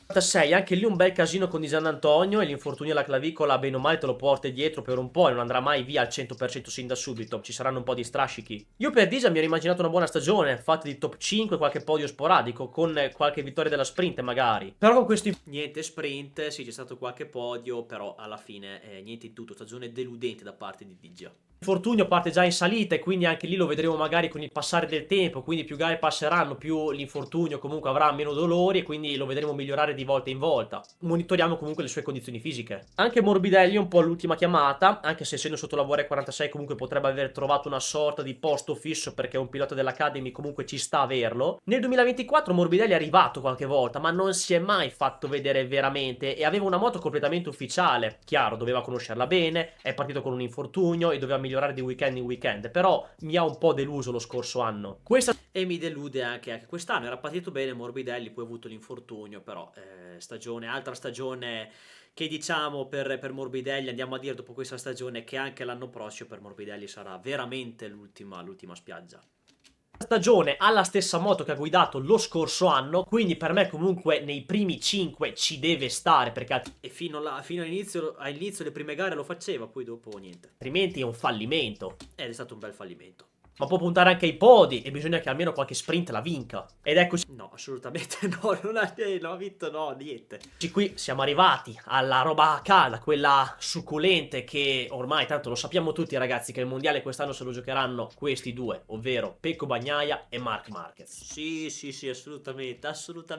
6, anche lì un bel casino con Di San Antonio, e l'infortunio alla clavicola bene o male te lo porti dietro per un po' e non andrà mai via al 100% sin da subito, ci saranno un po' di strascichi. Io per Disa mi ero immaginato una buona stagione, fatta di top 5, qualche podio sporadico, con qualche vittoria della sprint magari. Però con questi... Niente sprint, sì c'è stato qualche podio, però alla fine niente in tutto, stagione deludente da parte di Digia. L'infortunio parte già in salita e quindi anche lì lo vedremo magari con il passare del tempo, quindi più gare passeranno, più l'infortunio comunque avrà meno dolori e quindi lo vedremo migliorare di volta in volta. Monitoriamo comunque le sue condizioni fisiche. Anche Morbidelli è un po' l'ultima chiamata, anche se essendo sotto la VR46 comunque potrebbe aver trovato una sorta di posto fisso perché un pilota dell'Academy comunque ci sta a averlo. Nel 2024 Morbidelli è arrivato qualche volta, ma non si è mai fatto vedere veramente e aveva una moto completamente ufficiale. Chiaro, doveva conoscerla bene, è partito con un infortunio e doveva migliorare di weekend in weekend, però mi ha un po' deluso lo scorso anno. E mi delude anche quest'anno. Era partito bene Morbidelli, poi ha avuto l'infortunio, però altra stagione che diciamo per Morbidelli, andiamo a dire dopo questa stagione che anche l'anno prossimo per Morbidelli sarà veramente l'ultima spiaggia. Stagione ha la stessa moto che ha guidato lo scorso anno, quindi per me comunque nei primi 5 ci deve stare perché E fino all'inizio le prime gare lo faceva, poi dopo niente. altrimenti è un fallimento. Ed è stato un bel fallimento. Ma può puntare anche ai podi e bisogna che almeno qualche sprint la vinca. Ed eccoci No, assolutamente no, non ha vinto, no, niente. qui, siamo arrivati alla roba calda, quella succulente che ormai tanto lo sappiamo tutti ragazzi che il mondiale quest'anno se lo giocheranno questi due, ovvero Pecco Bagnaia e Marc Marquez. Sì, assolutamente.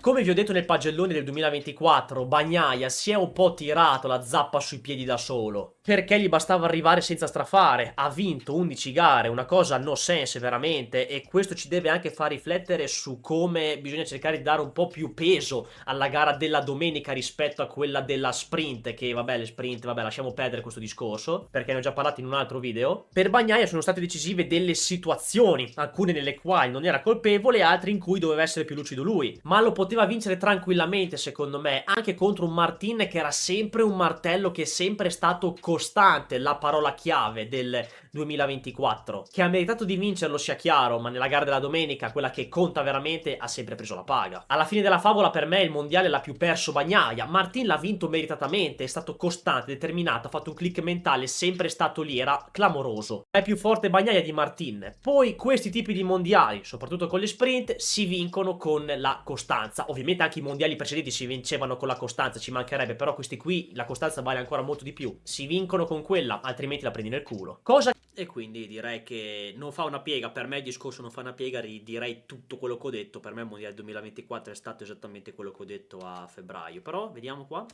Come vi ho detto nel pagellone del 2024, Bagnaia si è un po' tirato la zappa sui piedi da solo. Perché gli bastava arrivare senza strafare, ha vinto 11 gare, una cosa no sense veramente, e questo ci deve anche far riflettere su come bisogna cercare di dare un po' più peso alla gara della domenica rispetto a quella della sprint, che vabbè le sprint, vabbè lasciamo perdere questo discorso, perché ne ho già parlato in un altro video. Per Bagnaia sono state decisive delle situazioni, alcune nelle quali non era colpevole, altre in cui doveva essere più lucido lui, ma lo poteva vincere tranquillamente secondo me, anche contro un Martin che era sempre un martello, che è sempre stato costante, la parola chiave del 2024, che ha meritato di vincerlo sia chiaro, ma nella gara della domenica, quella che conta veramente, ha sempre preso la paga. Alla fine della favola per me il mondiale l'ha più perso Bagnaia, Martin l'ha vinto meritatamente, è stato costante, determinato, ha fatto un click mentale, sempre stato lì, era clamoroso. È più forte Bagnaia di Martin. Poi questi tipi di mondiali, soprattutto con le sprint, si vincono con la costanza. Ovviamente anche i mondiali precedenti si vincevano con la costanza, ci mancherebbe, però questi qui la costanza vale ancora molto di più. Si vincono con quella, altrimenti la prendi nel culo. Cosa E quindi direi che non fa una piega, per me il discorso non fa una piega, direi tutto quello che ho detto, per me il mondiale 2024 è stato esattamente quello che ho detto a febbraio, però vediamo qua.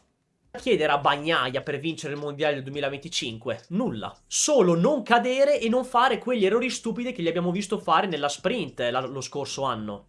chiedere a Bagnaia per vincere il mondiale del 2025? Nulla. Solo non cadere e non fare quegli errori stupidi che gli abbiamo visto fare nella sprint lo scorso anno.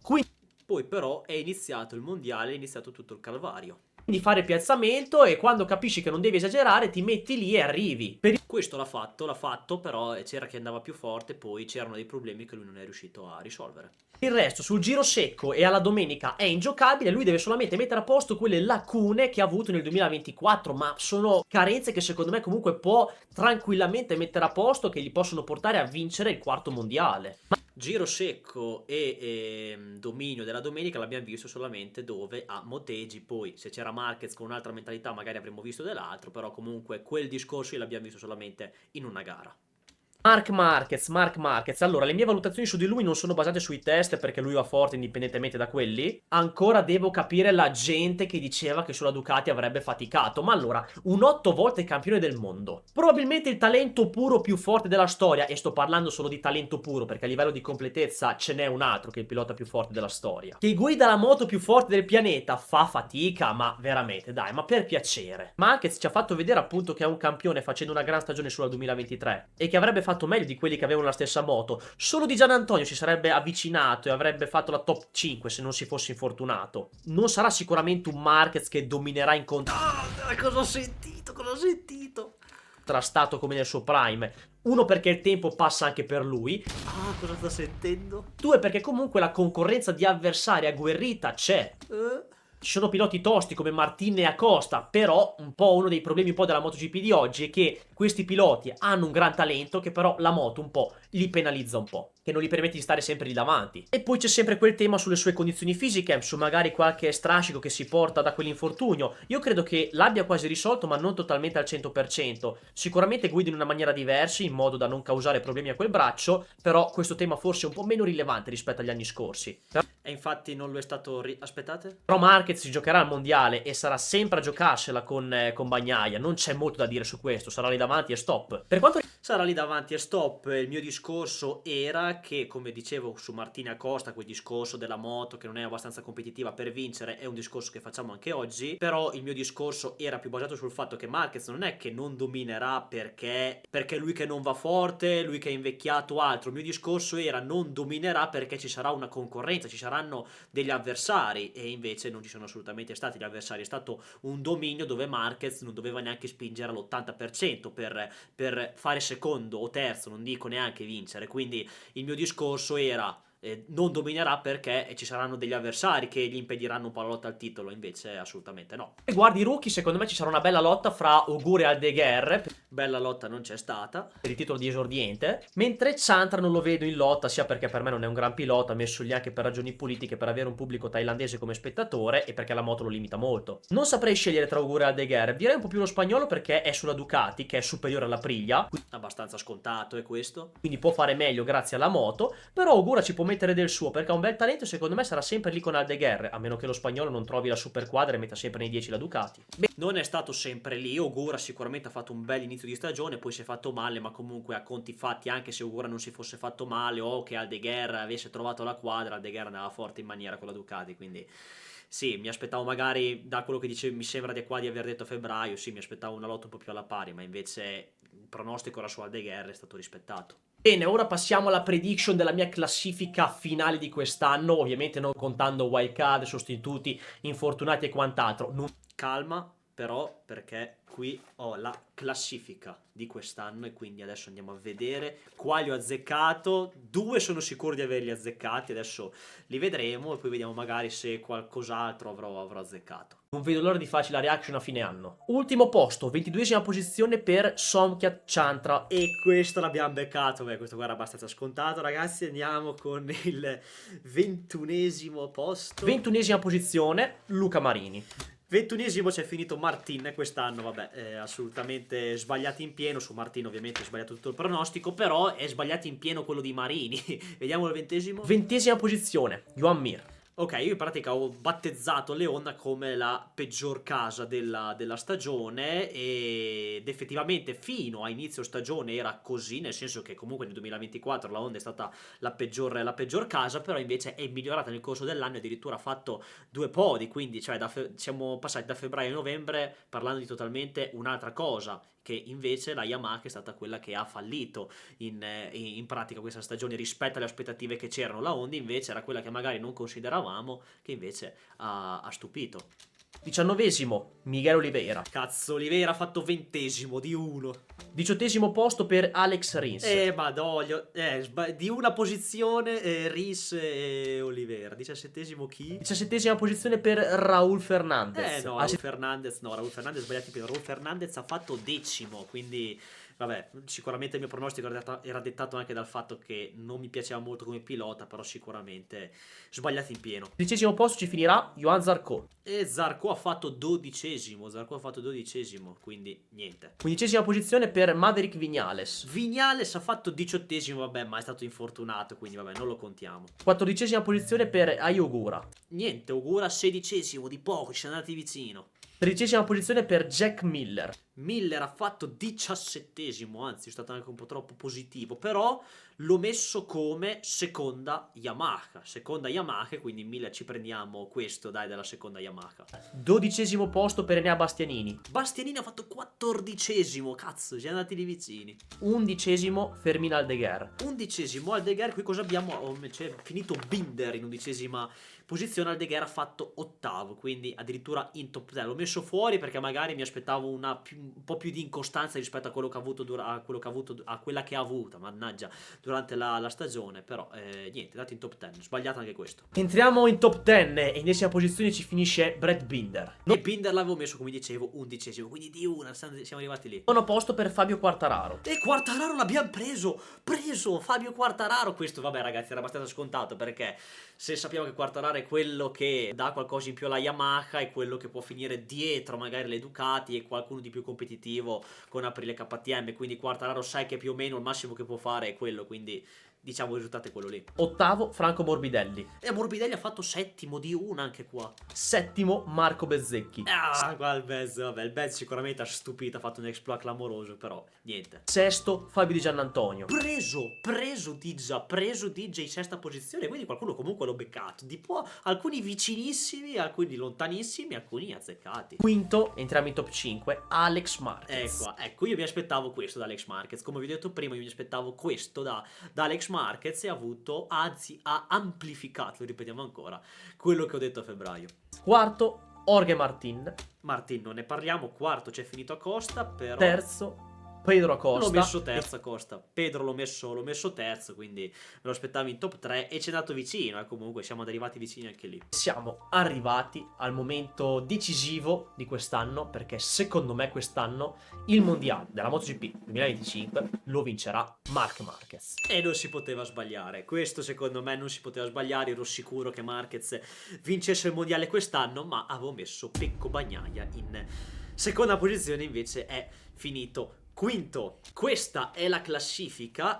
Poi però è iniziato il mondiale, è iniziato tutto il calvario. Quindi fare piazzamento e quando capisci che non devi esagerare ti metti lì e arrivi. Questo l'ha fatto, però c'era chi andava più forte, poi c'erano dei problemi che lui non è riuscito a risolvere. Il resto sul giro secco e alla domenica è ingiocabile, lui deve solamente mettere a posto quelle lacune che ha avuto nel 2024, ma sono carenze che secondo me comunque può tranquillamente mettere a posto, che gli possono portare a vincere il quarto mondiale. Giro secco e dominio della domenica l'abbiamo visto solamente dove a Motegi, poi se c'era Marquez con un'altra mentalità magari avremmo visto dell'altro, però comunque quel discorso l'abbiamo visto solamente in una gara. Marc Marquez, allora le mie valutazioni su di lui non sono basate sui test perché lui va forte indipendentemente da quelli. Ancora devo capire la gente che diceva che sulla Ducati avrebbe faticato. Ma allora, un 8 volte campione del mondo, probabilmente il talento puro più forte della storia, e sto parlando solo di talento puro perché a livello di completezza ce n'è un altro che è il pilota più forte della storia, che guida la moto più forte del pianeta, fa fatica, ma veramente dai, ma per piacere. Marquez ci ha fatto vedere appunto che è un campione facendo una gran stagione sulla 2023 e che avrebbe fatto meglio di quelli che avevano la stessa moto. Solo Di Gianantonio si sarebbe avvicinato e avrebbe fatto la top 5 se non si fosse infortunato. Non sarà sicuramente un Marquez che dominerà in Cosa ho sentito? contrastato come nel suo prime. Uno, perché il tempo passa anche per lui. Cosa sto sentendo? Due, perché comunque la concorrenza di avversari agguerrita c'è. Ci sono piloti tosti come Martin e Acosta, però un po' uno dei problemi un po' della MotoGP di oggi è che questi piloti hanno un gran talento che però la moto un po' li penalizza un po'. che non gli permette di stare sempre lì davanti. E poi c'è sempre quel tema sulle sue condizioni fisiche, su magari qualche strascico che si porta da quell'infortunio. Io credo che l'abbia quasi risolto, ma non totalmente al 100%. Sicuramente guida in una maniera diversa, in modo da non causare problemi a quel braccio, però questo tema forse è un po' meno rilevante rispetto agli anni scorsi. E infatti non lo è stato... Aspettate? Però Marquez si giocherà al mondiale e sarà sempre a giocarsela con Bagnaia, non c'è molto da dire su questo, sarà lì davanti e stop. Per quanto Sarà lì davanti e stop. Il mio discorso era che, come dicevo su Martina Acosta, quel discorso della moto che non è abbastanza competitiva per vincere, è un discorso che facciamo anche oggi, però il mio discorso era più basato sul fatto che Marquez non è che non dominerà perché lui che non va forte, lui che è invecchiato o altro. Il mio discorso era non dominerà perché ci sarà una concorrenza, ci saranno degli avversari, e invece non ci sono assolutamente stati gli avversari. È stato un dominio dove Marquez non doveva neanche spingere all'80% per fare secondo o terzo, non dico neanche vincere. Quindi il mio discorso era non dominerà perché ci saranno degli avversari che gli impediranno un po' la lotta al titolo, invece assolutamente no. riguarda i rookie, secondo me ci sarà una bella lotta fra Ogur e Aldeguer Bella lotta non c'è stata. per il titolo di esordiente, mentre Chantra non lo vedo in lotta, sia perché per me non è un gran pilota, messo lì anche per ragioni politiche, per avere un pubblico thailandese come spettatore, e perché la moto lo limita molto. Non saprei scegliere tra Ogur e Aldeguer, direi un po' più lo spagnolo perché è sulla Ducati, che è superiore alla Priglia, Abbastanza scontato è questo. quindi può fare meglio grazie alla moto, però Ogura ci può mettere del suo perché ha un bel talento e secondo me sarà sempre lì con Aldeguer, a meno che lo spagnolo non trovi la super quadra e metta sempre nei 10 la Ducati. Non è stato sempre lì. Ogura sicuramente ha fatto un bel inizio di stagione, poi si è fatto male, ma comunque a conti fatti, anche se Ogura non si fosse fatto male o che Aldeguer avesse trovato la quadra, Aldeguer andava forte in maniera con la Ducati, quindi sì, mi aspettavo magari, da quello che dicevi, mi sembra di qua di aver detto a febbraio, sì, mi aspettavo una lotta un po' più alla pari, ma invece il pronostico era su Aldeguer, è stato rispettato. Bene, ora passiamo alla prediction della mia classifica finale di quest'anno, ovviamente non contando wildcard, sostituti, infortunati e quant'altro. Calma però, perché qui ho la classifica di quest'anno e quindi adesso andiamo a vedere quali ho azzeccato. 2 sono sicuro di averli azzeccati, adesso li vedremo e poi vediamo magari se qualcos'altro avrò azzeccato. Non vedo l'ora di farci la reaction a fine anno. Ultimo posto, 22esima posizione per Somkhat Chantra. E questo l'abbiamo beccato. Beh, questo qua era abbastanza scontato, ragazzi. Andiamo con il 21esimo posto. 21esima posizione, Luca Marini. 21esimo c'è finito Martin quest'anno, vabbè, assolutamente sbagliati in pieno. Su Martin ovviamente è sbagliato tutto il pronostico, però è sbagliato in pieno quello di Marini. Vediamo il 20esimo. 20esima posizione, Joan Mir. Ok, io in pratica ho battezzato Leonna come la peggior casa della stagione ed effettivamente fino a inizio stagione era così, nel senso che comunque nel 2024 la Honda è stata la peggior casa, però invece è migliorata nel corso dell'anno e addirittura ha fatto 2 podi, quindi cioè siamo passati da febbraio a novembre parlando di totalmente un'altra cosa, che invece la Yamaha è stata quella che ha fallito in pratica questa stagione rispetto alle aspettative che c'erano. La Honda invece era quella che magari non consideravamo, che invece ha stupito. 19esimo, Miguel Oliveira. Cazzo, Oliveira ha fatto 20esimo di 1. 18esimo posto per Alex Rins. Madoglio, di una posizione Rins e Oliveira. 17esimo chi? 17esima posizione per Raúl Fernandez. No, Raúl Fernandez sbagliati più. Raúl Fernandez ha fatto 10º, quindi vabbè, sicuramente il mio pronostico era dettato anche dal fatto che non mi piaceva molto come pilota, però sicuramente sbagliati in pieno. 13esimo posto ci finirà Johan Zarco. E Zarco ha fatto 12esimo, quindi niente. 15esima posizione per Maverick Viñales. Viñales ha fatto 18esimo, vabbè, ma è stato infortunato, quindi vabbè, non lo contiamo. 14esima posizione per Ai Ogura. Niente, Ogura 16esimo, di poco, ci siamo andati vicino. 13esima posizione per Jack Miller. Miller ha fatto 17esimo, anzi è stato anche un po' troppo positivo, però l'ho messo come seconda Yamaha, quindi Miller ci prendiamo questo, dai, della seconda Yamaha. 12esimo posto per Enea Bastianini. Bastianini ha fatto 14esimo, cazzo, ci siamo andati lì vicini. 11esimo Fermin Aldeguer. 11esimo Aldeguer, qui cosa abbiamo? C'è finito Binder in 11esima posizione, Aldeguer ha fatto 8º, quindi addirittura in top 10. L'ho messo fuori perché magari mi aspettavo una un po' più di incostanza rispetto a quello che ha avuto, a quella che ha avuto, mannaggia, durante la stagione. Però niente, dato in top 10, sbagliato anche questo. Entriamo in top 10 e in decima posizione ci finisce Brad Binder. E Binder l'avevo messo, come dicevo, 11esimo, quindi di una siamo arrivati lì. Nono posto per Fabio Quartararo. E Quartararo l'abbiamo preso Fabio Quartararo. Questo vabbè ragazzi era abbastanza scontato, perché se sappiamo che Quartararo è quello che dà qualcosa in più alla Yamaha, è quello che può finire dietro magari le Ducati e qualcuno di più competitivo con Aprilia KTM, quindi Quartararo sai che più o meno il massimo che può fare è quello, quindi diciamo il risultato è quello lì. Ottavo Franco Morbidelli. E Morbidelli ha fatto settimo di una anche qua. Settimo Marco Bezzecchi. Ah, qua il Bez, vabbè, il Bez sicuramente ha stupito, ha fatto un exploit clamoroso, però niente. Sesto Fabio Di Giannantonio. Preso Digia in sesta posizione, quindi qualcuno comunque l'ho beccato. Alcuni vicinissimi, alcuni lontanissimi, alcuni azzeccati. Quinto, entriamo in top 5, Alex Marquez. Ecco, io mi aspettavo questo da Alex Marquez. Come vi ho detto prima, io mi aspettavo questo da Alex Marquez e ha amplificato, lo ripetiamo ancora, quello che ho detto a febbraio. Quarto, Jorge Martin. Martin, non ne parliamo. Quarto c'è finito Acosta, però... Terzo, Pedro Acosta. L'ho messo terzo Acosta. Pedro l'ho messo terzo, quindi me lo aspettavo in top 3 e ci è andato vicino, comunque siamo arrivati vicini anche lì. Siamo arrivati al momento decisivo di quest'anno, perché secondo me quest'anno il mondiale della MotoGP 2025 lo vincerà Marc Marquez. E non si poteva sbagliare, questo secondo me non si poteva sbagliare, ero sicuro che Marquez vincesse il mondiale quest'anno, ma avevo messo Pecco Bagnaia in seconda posizione, invece è finito quinto. Questa è la classifica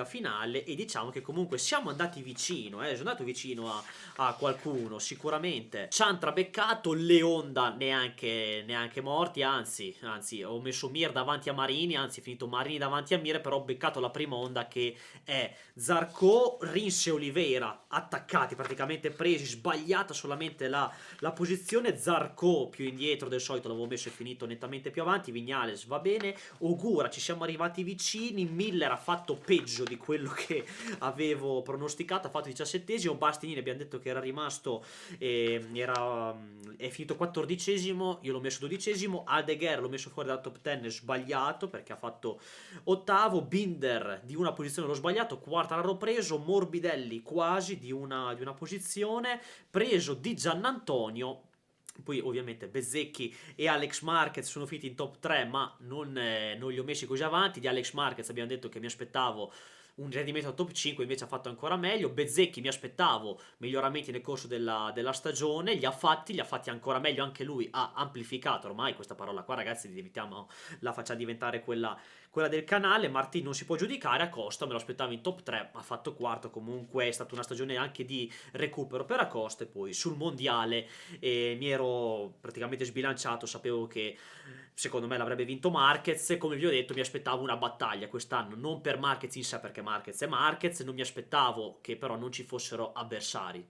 finale e diciamo che comunque siamo andati vicino, sono andato vicino a qualcuno, sicuramente. Ci hanno trabeccato, le Honda neanche morti, anzi ho messo Mir davanti a Marini, anzi è finito Marini davanti a Mir, però ho beccato la prima Honda che è Zarco, Rins e Oliveira attaccati, praticamente presi, sbagliata solamente la posizione. Zarco più indietro del solito l'avevo messo e finito nettamente più avanti. Vignales va bene, Ogura ci siamo arrivati vicini, Miller ha fatto peggio di quello che avevo pronosticato, ha fatto 17esimo, Bastianini abbiamo detto che era rimasto, è finito 14esimo, io l'ho messo 12esimo, Aldeguer l'ho messo fuori dal top 10 sbagliato perché ha fatto ottavo, Binder di una posizione l'ho sbagliato, Quartararo preso, Morbidelli quasi di una posizione, preso Di Giannantonio. Poi ovviamente Bezzecchi e Alex Marquez sono finiti in top 3, ma non li ho messi così avanti. Di Alex Marquez abbiamo detto che mi aspettavo un rendimento al top 5, invece ha fatto ancora meglio. Bezzecchi mi aspettavo miglioramenti nel corso della stagione, li ha fatti ancora meglio, anche lui ha amplificato. Ormai questa parola qua ragazzi la facciamo diventare quella del canale. Martin non si può giudicare, Acosta me lo aspettavo in top 3, ha fatto quarto, comunque è stata una stagione anche di recupero per Acosta. E poi sul mondiale mi ero praticamente sbilanciato, sapevo che secondo me l'avrebbe vinto Marquez e come vi ho detto mi aspettavo una battaglia quest'anno, non per Marquez in sé perché Marquez è Marquez, non mi aspettavo che però non ci fossero avversari,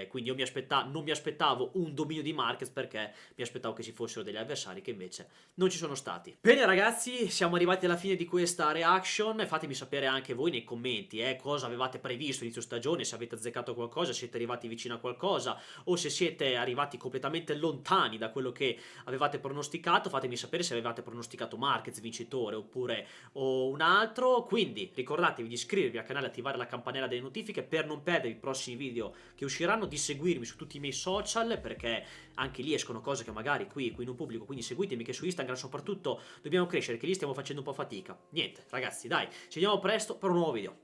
quindi io non mi aspettavo un dominio di Marquez perché mi aspettavo che ci fossero degli avversari che invece non ci sono stati. Bene ragazzi, siamo arrivati alla fine di questa reaction, fatemi sapere anche voi nei commenti cosa avevate previsto inizio stagione, se avete azzeccato qualcosa, se siete arrivati vicino a qualcosa o se siete arrivati completamente lontani da quello che avevate pronosticato. Fatemi sapere se avevate pronosticato Marquez vincitore oppure un altro. Quindi ricordatevi di iscrivervi al canale e attivare la campanella delle notifiche per non perdere i prossimi video che usciranno, di seguirmi su tutti i miei social perché anche lì escono cose che magari qui non pubblico, quindi seguitemi che su Instagram soprattutto dobbiamo crescere, che lì stiamo facendo un po' fatica. Niente ragazzi, dai, ci vediamo presto per un nuovo video.